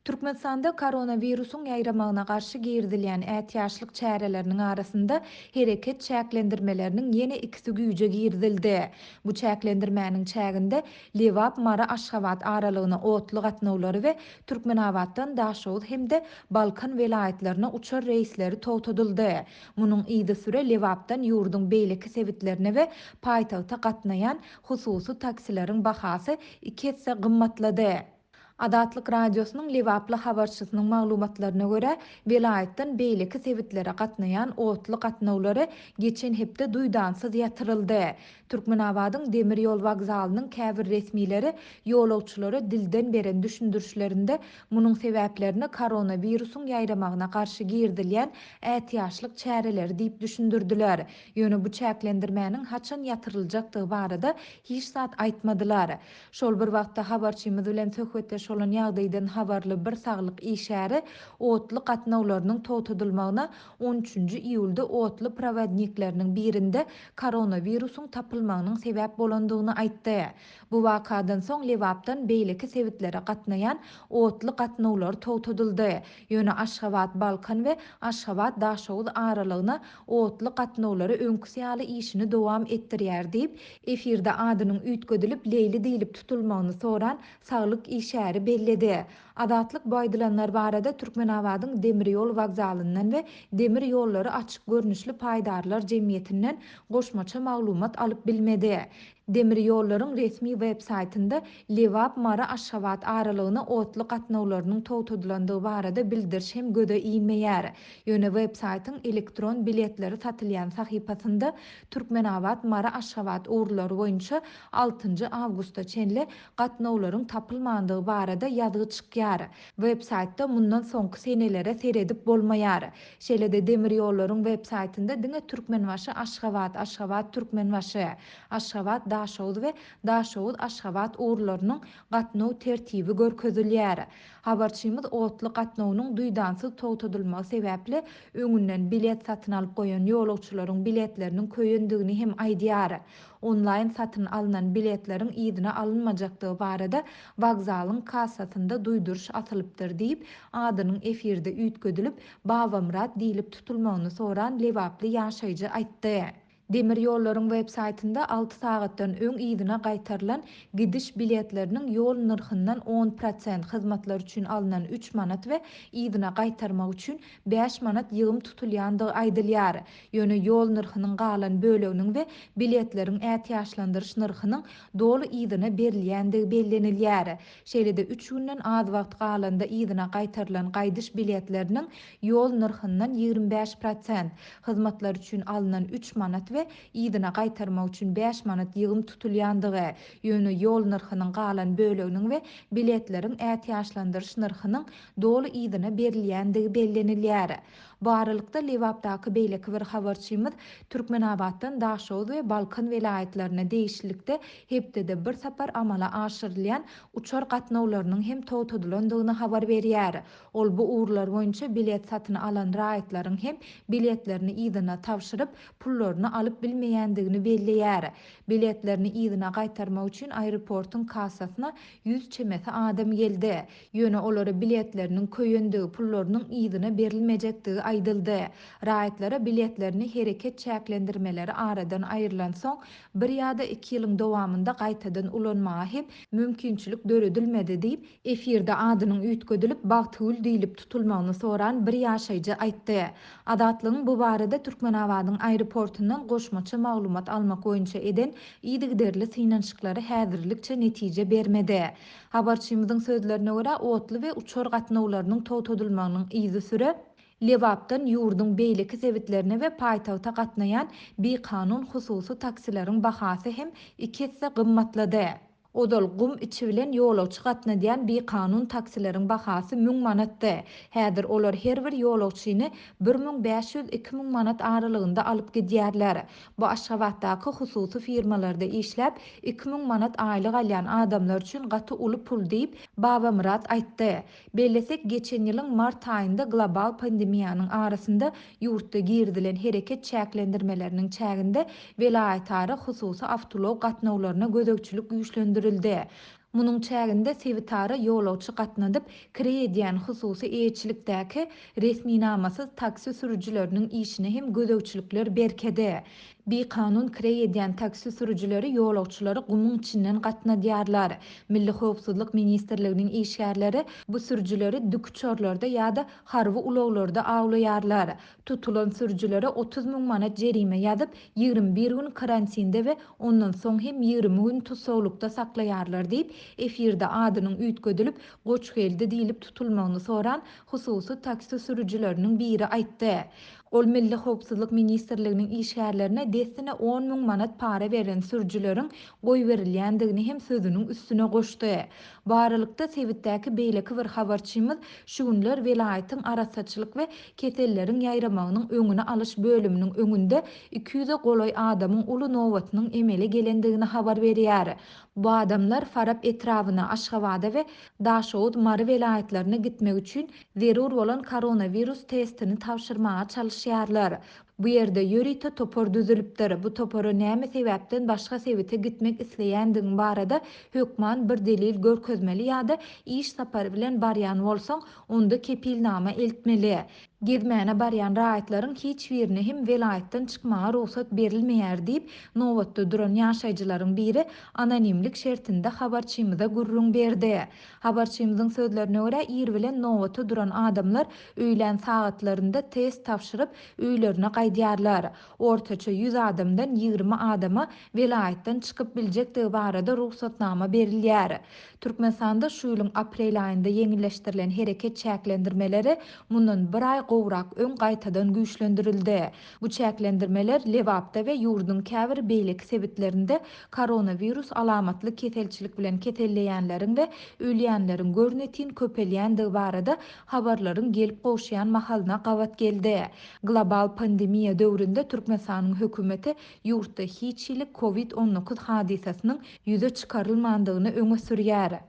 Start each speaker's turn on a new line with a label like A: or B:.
A: Türkmenistanda koronavirusun ýaýramyna garşy girdilýän ätýaşlyk çäreleriniň arasynda hereket çäklendirmeleriniň ýene ikisi güýje girdildi. Bu çäklendirmäniň çäginde Lewap Mara Aşgabat aralygyna otly gatnawlary we Türkmenawatdan Daşowut hemde Balkan welaýatlaryna uçar reisleri towtudyldy. Munyň ýygy süre Lewapdan ýurdun beýleki sebitlerine we paýtagta gatnaýan hususy taksileriň bahasy iki hisse gymmatlady. Adatlyk radiosynyň Lewaply habarçysynyň maglumatlaryna görä, welaýatdan beýleki sebitlere gatnaýan otly gatnawlary geçen hepde duýdansyz ýatyryldy. Türkmenabadyň demir ýol wagzalynyň käbir resmileri ýolagçylary dilden beren düşündürüşlerinde munyň sebäplerini koronavirusyň ýaýramagyna garşy girdilýän ätýaşlyk çäreleri diýip düşündürdiler. Ýöne bu çäklendirmäniň haçan ýatyryljakdygy barada hiç zat aýtmadylar. Şol bir wagtda habarçymyz bilen söhbetde olan ýagdaýdan habarly bir saglyk işäri otly gatnawlarynyň towtudylmagyna 13-nji iýulda otly prowadnikleriniň birinde koronavirusyň tapylmagynyň sebäp bolandygyny aýtdy. Bu wakadan soň Lewapdan beýleki sebitlere gatnaýan otly gatnawlar towtudyldy. Ýöne Aşgabat Balkan we Aşgabat Daşowut aralygyna otly gatnawlary öňkü ýaly işini dowam etdirýär diýip efirde adynyň üýtgedilip Leyli diýilip tutulmagyny soran saglyk işäri belledi. Adatlyk baýdylanlar barada Türkmenabadyň demir ýol wagzalyndan we demir ýollary açyk görnüşli paýdarlar jemgyýetinden goşmaça maglumat alyp bilmedi. Demir ýollaryň resmi web saýtynda Lewap Mara Aşgabat aralygyna otly gatnawlarynyň towtudylandygy barada bildiriş hem göde iýmeýär. Ýöne web saýtyň elektron biletleri satylýan sahypasynda Türkmenabad Mara Aşgabat uğurlary boýunça 6-njy awgustda çenli gatnawlaryň tapylmandygy barada ýazgy çykýar. Web saýtda mundan soňky senelere seredip bolmaýar. Şeýle-de demir ýollaryň web saýtynda diňe Türkmenbaşy Aşgabat, Aşgabat Türkmenbaşy, Aşgabat Daşowut we Daşowut Aşgabat uğurlarynyň gatnaw tertibi görkezilýär. Habarçymyz otly gatnawnyň duýdansyz towtudylmagy sebäpli öňünden bilet satyn alyp goýan ýolagçylaryň biletleriniň köýendigini hem aýdýar. Online satyn alynan biletleriň ýygyna alynmajakdygy barada wagzalyň kassasynda duýduruş atylypdyr diýip adynyň efirde üýtgedilip Babamrat diýilip tutulmagyny soran Lewaply ýaşaýjy aýtdy. Demir ýollaryň web saýtynda 6 sagatdan öň ýygyna gaýtarylan gidiş biletleriniň ýol narhyndan 10% hyzmatlar üçin alynan 3 manat we ýygyna gaýtarmak üçin 5 manat ýygym tutulýandygy aýdylýar. Ýöne ýol narhynyň galan böleginiň we biletleriň ätýaşlandyryş narhynyň doly ýygyna berilýändigi bellenilýär. Şeýle-de 3 günden az wagt galanda ýygyna gaýtarylan gaýdyş biletleriniň ýol narhyndan 25%, hyzmatlar üçin alynan 3 manat we ýygyna gaýtarmak üçin 5 manat ýygym tutulýandygy, ýöne ýol narhynyň galan böleginiň we biletleriň ätýaşlandyryş narhynyň doly ýygyna berilýändigi bellenilýär. Bu aralykda Lewapdaky beýleki bir habarçymyz Türkmenabaddan Daşowut we Balkan welaýatlaryna değişiklikde hepdede bir sapar amala aşyrylýan uçar gatnawlarynyň hem towtudylandygyny habar berýär. Ol bu uğurlar boýunça bilet satyn alan raýatlaryň hem biletlerini ýygyna tapşyryp pullaryny alyp bilmeýändigini belleýär. Biletlerini ýygyna gaýtarmak üçin aeroportyň kassasyna 100 çemesi adam geldi. Ýöne olary biletleriniň köýendigi pullarynyň ýygyna berilmejekdigi aýdyldy. Raýatlara biletlerini hereket çäklendirmeleri aradan aýrylan soň bir ýa-da 2 ýylyň dowamında gaýtadan ulanmaga hem mümkinçilik döredilmedi diýip efirde adynyň üýtgedilip Bagtygül diýilip tutulmagyny soran bir ýaşaýjy aýtdy. Adatlygyň bu barada Türkmenabadyň aeroportundan goşmaça maglumat almak boýunça eden ýygyderli synanşyklary häzirlikçe netije bermedi. Habarçymyzyň sözlerine görä otly we uçar gatnawlarynyň towtudylmagynyň ýygy süre Lewapdan ýurdun beýleki sebitlerine we paýtagta gatnaýan kanun hususy taksileriň bahasy hem iki hisse gymmatlady. Odal gum içi bilen ýolagçy gatnaýan kanun taksileriň bahasy 1000 manatdy. Häzir olar her bir ýolagçyny 1500-2000 manat aralygynda alyp gidýärler. Bu Aşgabatdaky hususy firmalarda işläp 2000 manat aýlyk alýan adamlar üçin gaty uly pul diýip Babamrat aýtdy. Bellesek geçen ýylyň mart aýynda global pandemiýanyň arasynda ýurtda girdilen hereket çäklendirmeleriniň çäginde welaýat ara hususy awtolog gatnawlaryna gözegçilik güýçlendirildi. Munuň çäginde sebitara ýolawçy gatnadyp kire edýän hususy eýçilikdäki resminamasyz taksi sürüjileriniň işine hem gözegçilikler berkede. Bir kanun kire edýän taksi sürüjileri ýolawçylary gumuň içinden gatnadýarlar. Milli howpsuzlyk ministrliginiň işgärleri bu sürüjileri dükçörlerde ýa-da harby ulaglarda aglaýarlar. Tutulan sürüjilere 30 000 manat jerime ýazyp 21 gün karantinde we ondan soň hem 20 gün tutsaglykda saklaýarlar diýip efirde adynyň üýtgedilip goç geldi diýilip tutulmagyny soran hususy taksi sürüjileriniň biri aýtdy. Ol Milli Howpsuzlyk Ministrliginiň işgärlerine destine 10 000 manat para beren sürüjileriň goý berilýändigini hem sözüniň üstüne goşdy. Baralykda sebitdäki beýleki bir habarçymyz şu günler welaýatyň arasaçylyk we kesellerin ýaýramagynyň öňüne alyş bölüminiň öňünde 200 golay adamyň uly nowatynyň emeli gelendigini habar berýär. Bu adamlar Farab etrawyna Aşgabatda we Daşowut Mary welaýatlaryna gitmek üçin zerur bolan koronavirus testini tapşyrmaga çalışýarlar. Bu ýerde ýörite topor düzülipdir. Bu toporu näme sebäpden başga sebite gitmek isleýändigiň barada hökman bir delil görkezmeli ýa-da iş sapary bilen barýan bolsaň, onda kepilnama eltmeli. Gezmäne barýan raýatlaryň hiç birini hem welaýatdan çykmaga ruhsat berilmeýär diýip nowatda duran ýaşaýjylaryň biri anonimlik şertinde habarçymyza gurrun berdi. Habarçymyzyň sözlerine görä ir bilen nowatda duran adamlar öýlen sagatlarynda test tapşyryp öýlerine gaýdýarlar. Ortaça 100 adamdan 20 adama welaýatdan çykyp biljekdigi barada ruhsatnama berilýär. Türkmenistanda şu ýylyň aprel aýynda ýeňilleşdirilen hereket çäklendirmeleri mundan bir ay gowrak öň gaýtadan güýçlendirildi. Bu çäklendirmeler Lewapda we ýurdun käbir beýleki sebitlerinde koronavirus alamatly keselçilik bilen keselleýänleriň we ölýänleriň görnetin köpelýändigi barada habarlaryň gelip gowşýan mahalyna gawat geldi. Global pandemiýa döwründe Türkmenistanyň hökümeti ýurtda hiç ýyly COVID-19 hadisasynyň ýüze çykarylmandygyny öňe sürýär.